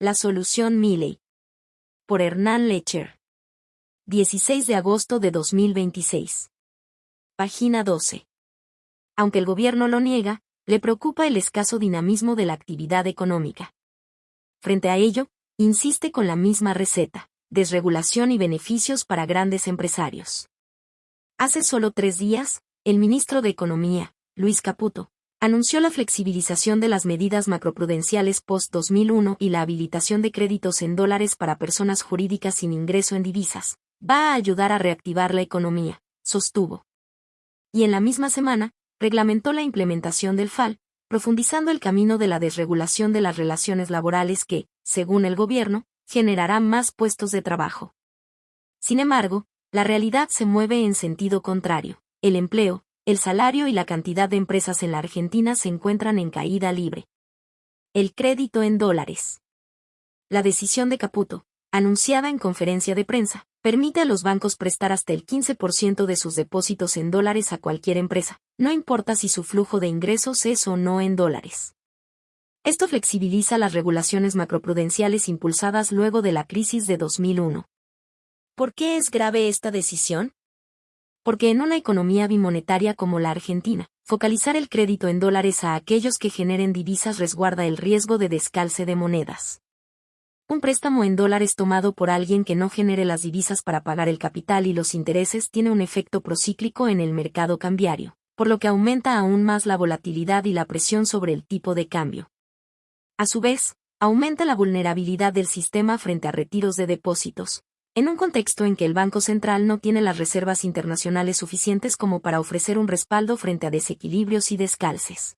La solución Milley. Por Hernán Lecher. 16 de agosto de 2026. Página 12. Aunque el gobierno lo niega, le preocupa el escaso dinamismo de la actividad económica. Frente a ello, insiste con la misma receta: desregulación y beneficios para grandes empresarios. Hace solo 3 días, el ministro de Economía, Luis Caputo, anunció la flexibilización de las medidas macroprudenciales post-2001 y la habilitación de créditos en dólares para personas jurídicas sin ingreso en divisas. Va a ayudar a reactivar la economía, sostuvo. Y en la misma semana, reglamentó la implementación del FAL, profundizando el camino de la desregulación de las relaciones laborales que, según el gobierno, generará más puestos de trabajo. Sin embargo, la realidad se mueve en sentido contrario. El empleo, el salario y la cantidad de empresas en la Argentina se encuentran en caída libre. El crédito en dólares. La decisión de Caputo, anunciada en conferencia de prensa, permite a los bancos prestar hasta el 15% de sus depósitos en dólares a cualquier empresa, no importa si su flujo de ingresos es o no en dólares. Esto flexibiliza las regulaciones macroprudenciales impulsadas luego de la crisis de 2001. ¿Por qué es grave esta decisión? Porque en una economía bimonetaria como la Argentina, focalizar el crédito en dólares a aquellos que generen divisas resguarda el riesgo de descalce de monedas. Un préstamo en dólares tomado por alguien que no genere las divisas para pagar el capital y los intereses tiene un efecto procíclico en el mercado cambiario, por lo que aumenta aún más la volatilidad y la presión sobre el tipo de cambio. A su vez, aumenta la vulnerabilidad del sistema frente a retiros de depósitos, en un contexto en que el Banco Central no tiene las reservas internacionales suficientes como para ofrecer un respaldo frente a desequilibrios y descalces.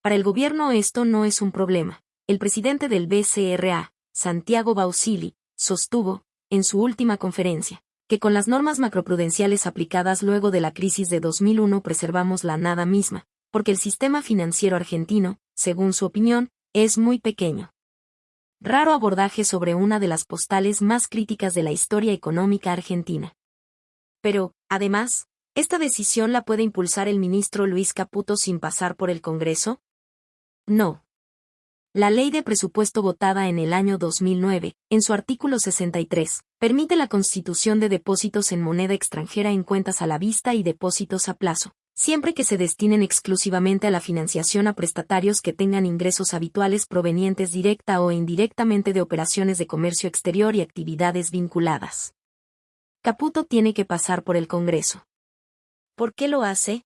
Para el gobierno esto no es un problema. El presidente del BCRA, Santiago Bausili, sostuvo, en su última conferencia, que con las normas macroprudenciales aplicadas luego de la crisis de 2001 preservamos la nada misma, porque el sistema financiero argentino, según su opinión, es muy pequeño. Raro abordaje sobre una de las postales más críticas de la historia económica argentina. Pero, además, ¿esta decisión la puede impulsar el ministro Luis Caputo sin pasar por el Congreso? No. La Ley de Presupuesto votada en el año 2009, en su artículo 63, permite la constitución de depósitos en moneda extranjera en cuentas a la vista y depósitos a plazo, siempre que se destinen exclusivamente a la financiación a prestatarios que tengan ingresos habituales provenientes directa o indirectamente de operaciones de comercio exterior y actividades vinculadas. Caputo tiene que pasar por el Congreso. ¿Por qué lo hace?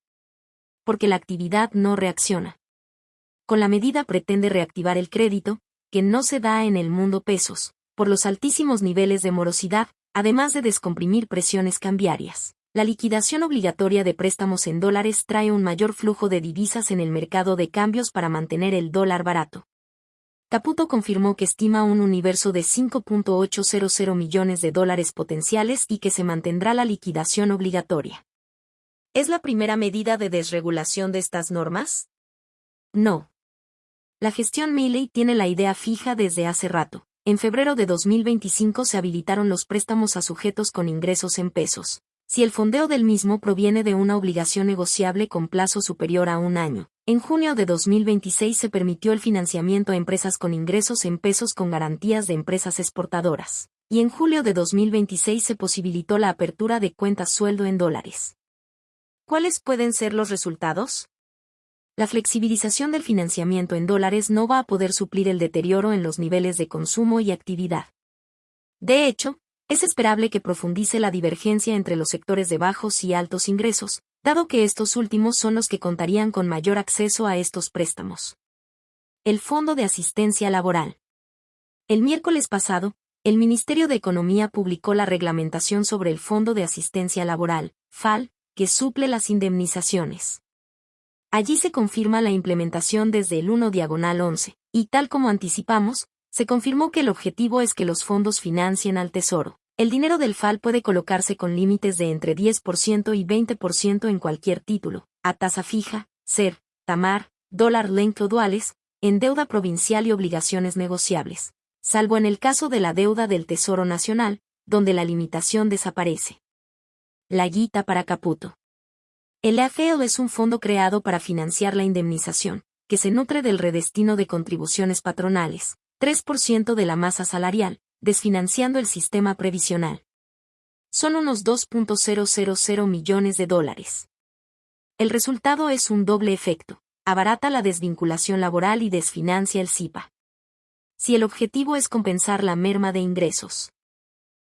Porque la actividad no reacciona. Con la medida pretende reactivar el crédito, que no se da en el mundo pesos, por los altísimos niveles de morosidad, además de descomprimir presiones cambiarias. La liquidación obligatoria de préstamos en dólares trae un mayor flujo de divisas en el mercado de cambios para mantener el dólar barato. Caputo confirmó que estima un universo de 5.800 millones de dólares potenciales y que se mantendrá la liquidación obligatoria. ¿Es la primera medida de desregulación de estas normas? No. La gestión Milley tiene la idea fija desde hace rato. En febrero de 2025 se habilitaron los préstamos a sujetos con ingresos en pesos, si el fondeo del mismo proviene de una obligación negociable con plazo superior a 1 año. En junio de 2026 se permitió el financiamiento a empresas con ingresos en pesos con garantías de empresas exportadoras, y en julio de 2026 se posibilitó la apertura de cuentas sueldo en dólares. ¿Cuáles pueden ser los resultados? La flexibilización del financiamiento en dólares no va a poder suplir el deterioro en los niveles de consumo y actividad. De hecho, es esperable que profundice la divergencia entre los sectores de bajos y altos ingresos, dado que estos últimos son los que contarían con mayor acceso a estos préstamos. El Fondo de Asistencia Laboral. El miércoles pasado, el Ministerio de Economía publicó la reglamentación sobre el Fondo de Asistencia Laboral, FAL, que suple las indemnizaciones. Allí se confirma la implementación desde el 1/11, y tal como anticipamos, se confirmó que el objetivo es que los fondos financien al Tesoro. El dinero del FAL puede colocarse con límites de entre 10% y 20% en cualquier título, a tasa fija, SER, TAMAR, dólar link o duales, en deuda provincial y obligaciones negociables, salvo en el caso de la deuda del Tesoro Nacional, donde la limitación desaparece. La guita para Caputo. El AFEO es un fondo creado para financiar la indemnización, que se nutre del redestino de contribuciones patronales, 3% de la masa salarial, desfinanciando el sistema previsional. Son unos 2.000 millones de dólares. El resultado es un doble efecto: abarata la desvinculación laboral y desfinancia el SIPA. Si el objetivo es compensar la merma de ingresos,